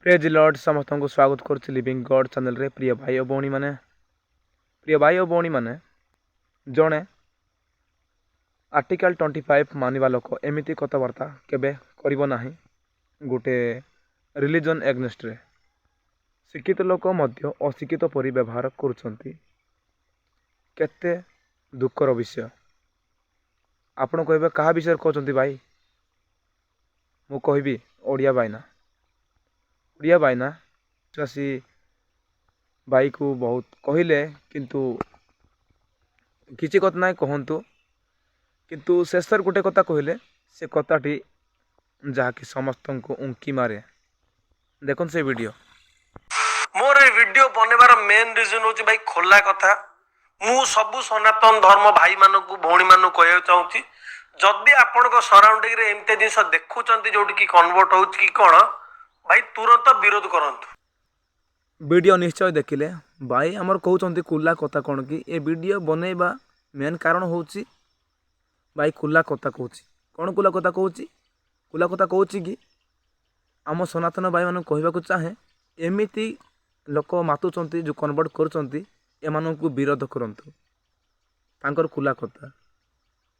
Praise Lord समस्त को स्वागत करुच्ची लिविंग गॉड चैनल रे। प्रिय भाई और भौणी माने जड़े आर्टिकल 25 मानिबा लोक एमती कथबार्ता केबे करिबो नाही। गोटे रिलीजन एग्नेस्ट रे शिक्षित लोक मध्य अशिक्षित परि व्यवहार करुछंती। केते दुखर विषय। आपण कहबे कहा विषय कहउछंती भाई? मु कहबी ओडिया भाईना चासी भाई को बहुत कहले किंतु किसी कथा ना कहतु किंतु शेषर गोटे कथा कहले से कथाटी जहाँकि समस्त को उंकी मारे। देखो से वीडियो मोर ए वीडियो बनेबार मेन रीजन होची भाई खोला कथा। मु सबु सनातन धर्म भाई मानकु भौणी मानकु कहया चाहूची जदि आपण को सराउंडिंग रे एमते जिंस देखुचंती जोटी की कन्वर्ट होची की कोन भाई तुरंत विरोध करंतु। वीडियो निश्चय देखिले भाई आमर कहउचंती खुला कथा कोन कि ए वीडियो बनेबा मेन कारण होची भाई खुला कथा कहउची। कोन खुला कथा कहउची कि आम सनातन भाई मान कहबा को चाहे एमिति लोक मातुचंती जो कन्वर्ट करुचंती एमानंकु विरोध करंतु तांकर खुला कथा।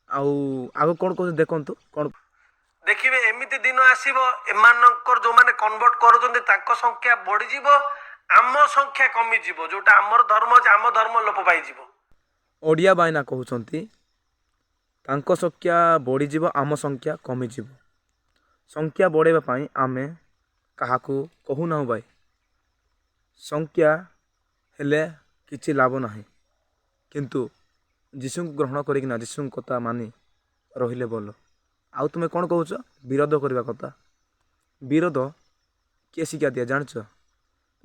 आउ आगो कोन को देखंतु कोन देखिबे एमिति दिन आसीबो एमानकर जो माने कन्वर्ट करूचंती तांको संख्या बढ़ी जीवो आम संख्या कमी जीवो जोटा हमर धर्म जे आम धर्म लोप पाई जीवो। ओडिया बायना कहउचंती तांको संख्या बढ़ी जीवो आम संख्या कमी जीवो। संख्या बढ़ेबा पई आमे काहाकू कहू ना भाई। संख्या हेले किछि लाभ नाही किंतु जीशु ग्रहण करिकिना जीशु कथा मानी रहिले बोलो। आउ तुमे कौन कहूच विरोध करबा कथा? विरोध किए शिक्षा दिया जानच?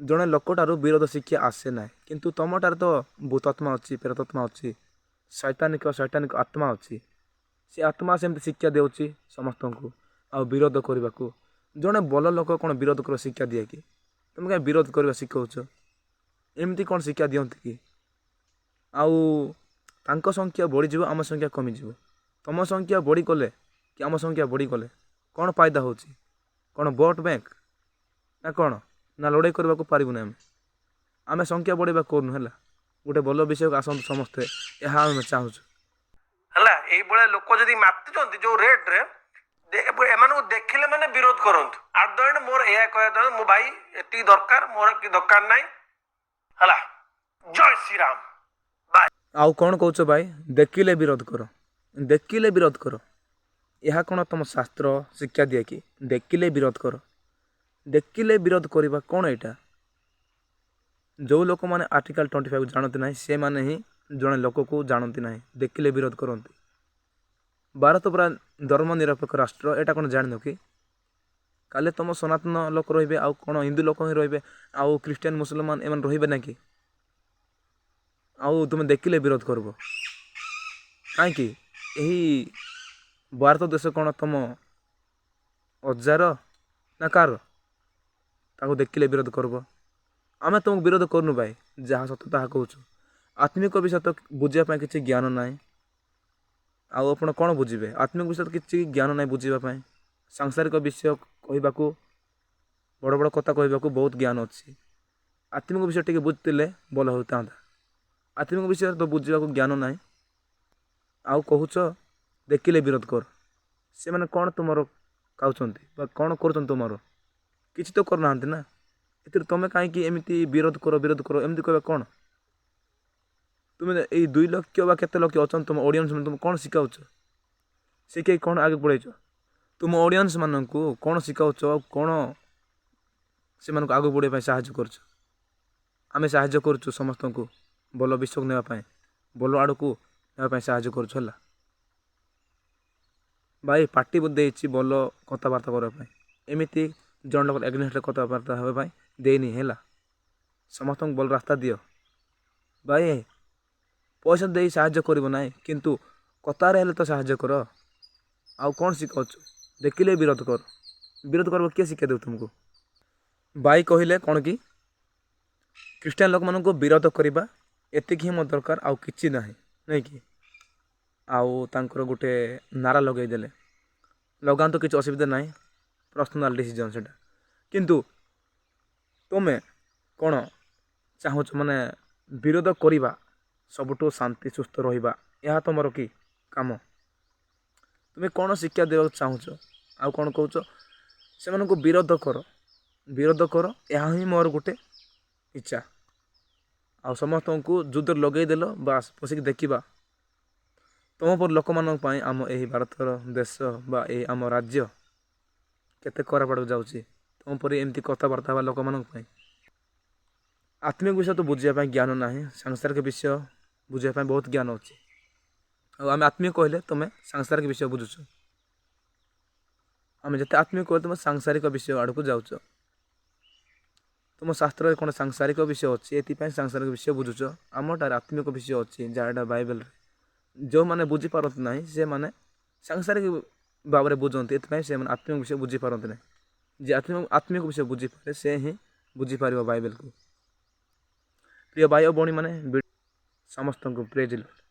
जड़े लोकटारू विरोध शिक्षा आसे ना किंतु तुमटार तो भूतात्मा अच्छी प्रेतात्मा अच्छी शैतानिक आत्मा अच्छी से आत्मा से शिक्षा देउची समस्त को आ विरोध करने को। जड़े बल लोक कौन विरोध कर शिक्षा दिए कि तुम क्या विरोध करवा शिखाऊच? एमती कौन शिक्षा दियंती कि? आउ तांको संख्या बढ़ी जीव आम संख्या कमी जीव। तुम संख्या बढ़ी गले कि आम संख्या बढ़ी गले कौन फायदा होची? कौन वोट बैंक ना कौन ना लड़ाई करने को पारिबु ना? आमे संख्या बढ़ेबा करनु हला गोटे भल विषय को आसंतु समस्ते यह आम चाहूँ हला एई बळे लोक जदी मातुचंती जो रेट रे एमानू देखिले माने विरोध करंतु। आट द एंड मोर एया कहया मो भाई एती दरकार मोर की दरकार नाही हला। जय श्री राम। बाय। आउ कौन कहूच भाई? देखिले विरोध करो, देखिले विरोध करो। यह कौन तुम शास्त्र शिक्षा दिए कि देखिले विरोध करो? देखिले विरोध करवा कौन एटा? जो लोक माने आर्टिकल 25 जानती ना से माने ही जड़े लोक को जानती ना देखिले विरोध करती। भारत पूरा धर्मनिरपेक्ष राष्ट्र एटा कौन जान कि काले तुम सनातन लोक रे आउ कौन हिंदू लोक ही रे आउ क्रिश्चियन मुसलमान एमन रे ना कि आउ तुम देखिले विरोध करब कहीं? यही भारत देश कौन तुम अजार ना कार ताको देखिले विरोध करब? आमे तुमको विरोध करनु भाई जहाँ सत्य ताहा कहूँ। आत्मिक विषय तो बुझापी किसी ज्ञान ना आउ आपण कौन बुझे? आत्मिक विषय तो किसी ज्ञान ना बुझापी। सांसारिक विषय कहवाक बड़ बड़ कथा कहवाक बहुत ज्ञान अच्छी। आत्मिक विषय टी बुझते भल होता। आत्मिक विषय तो बुझाक ज्ञान ना आउ कहूच देखिले विरोध कर। से मैंने कौन तुम खाऊँ कौन कर तुम किसी तो करना ना इतने तुम कहीं एमती विरोध करो एमती कह कौन? तुम्हें यही 2 लक्ष बा केते लक्ष अच्छा तुम ऑडियंस में तुम कौन शिखाऊच? शिखे कौन आगे बढ़ेच? तुम ऑडियंस मान को कौन शिखाऊच? कौन से आगे बढ़े साहाଯ୍य कर? आमे साहाଯ୍य करुँ समस्त को भल विषय नापी भल आड़ को नापी साहाଯ୍य कर भाई। पार्टी देती भल कथबार्ता करने एमती जन लोग एग्नेस्ट कथबार्ता हाँपाई देनी है। समस्त भल रास्ता दियो भाई। पैसा दे साहाଯ୍य करिबो ना किंतु कतार हेले तो साहाଯ୍य कर। आउ कौन शिखाऊच? देखिले विरोध कर। विरोध कर किए शिक्षा दे तुमको? भाई कहले कौन कि क्रिश्चियन लोक मान को विरोध करवा एतिक ही मत दरकार आउ किछि नाही नहीं कि आउ तांकर गोटे नारा लगे देले लगान तो किसी असुविधा ना पर्सनाल डिसीजन सेटा किंतु ତୁମେ କ'ଣ ଚାହୁଁଛ ମାନେ ବିରୋଧ କରିବା ସବୁଠୁ ଶାନ୍ତି ସୁସ୍ଥ ରହିବା ଏହା ତୁମର କି କାମ? ତୁମେ କ'ଣ ଶିକ୍ଷା ଦେବାକୁ ଚାହୁଁଛ ଆଉ କ'ଣ କହୁଛ? ସେମାନଙ୍କୁ ବିରୋଧ କର ଏହା ହିଁ ମୋର ଗୋଟେ ଇଚ୍ଛା। ଆଉ ସମସ୍ତଙ୍କୁ ଯୁଦ୍ଧରେ ଲଗେଇଦେଲ ବାସ୍ ବସିକି ଦେଖିବା ତୁମ ପରି ଲୋକମାନଙ୍କ ପାଇଁ ଆମ ଏହି ଭାରତର ଦେଶ ବା ଏହି ଆମ ରାଜ୍ୟ କେତେ ଖରାପ ଆଡ଼କୁ ଯାଉଛି। ତୁମ ପରି ଏମିତି କଥାବାର୍ତ୍ତା ହେବା ଲୋକମାନଙ୍କ ପାଇଁ। ଆତ୍ମିକ ବିଷୟ ତ ବୁଝିବା ପାଇଁ ଜ୍ଞାନ ନାହିଁ, ସାଂସାରିକ ବିଷୟ ବୁଝିବା ପାଇଁ ବହୁତ ଜ୍ଞାନ ଅଛି। ଆଉ ଆମେ ଆତ୍ମିକ କହିଲେ ତୁମେ ସାଂସାରିକ ବିଷୟ ବୁଝୁଛ। ଆମେ ଯେତେ ଆତ୍ମିକ କହିଲେ ତୁମେ ସାଂସାରିକ ବିଷୟ ଆଡ଼କୁ ଯାଉଛ। ତୁମ ଶାସ୍ତ୍ରରେ କ'ଣ ସାଂସାରିକ ବିଷୟ ଅଛି ଏଥିପାଇଁ ସାଂସାରିକ ବିଷୟ ବୁଝୁଛ। ଆମଠାରେ ଆତ୍ମିକ ବିଷୟ ଅଛି ଯାହାଟା ବାଇବେଲରେ। ଯେଉଁମାନେ ବୁଝିପାରନ୍ତି ନାହିଁ ସେମାନେ ସାଂସାରିକ ଭାବରେ ବୁଝନ୍ତି, ଏଥିପାଇଁ ସେମାନେ ଆତ୍ମିକ ବିଷୟ ବୁଝିପାରନ୍ତି ନାହିଁ। ଯେ ଆତ୍ମିକ ବିଷୟ ବୁଝିପାରେ ସେ ହିଁ ବୁଝିପାରିବ ବାଇବେଲକୁ। ପ୍ରିୟ ଭାଇ ଓ ଭଉଣୀମାନେ ସମସ୍ତଙ୍କୁ ପ୍ରେଜ୍ ଲର୍ଡ।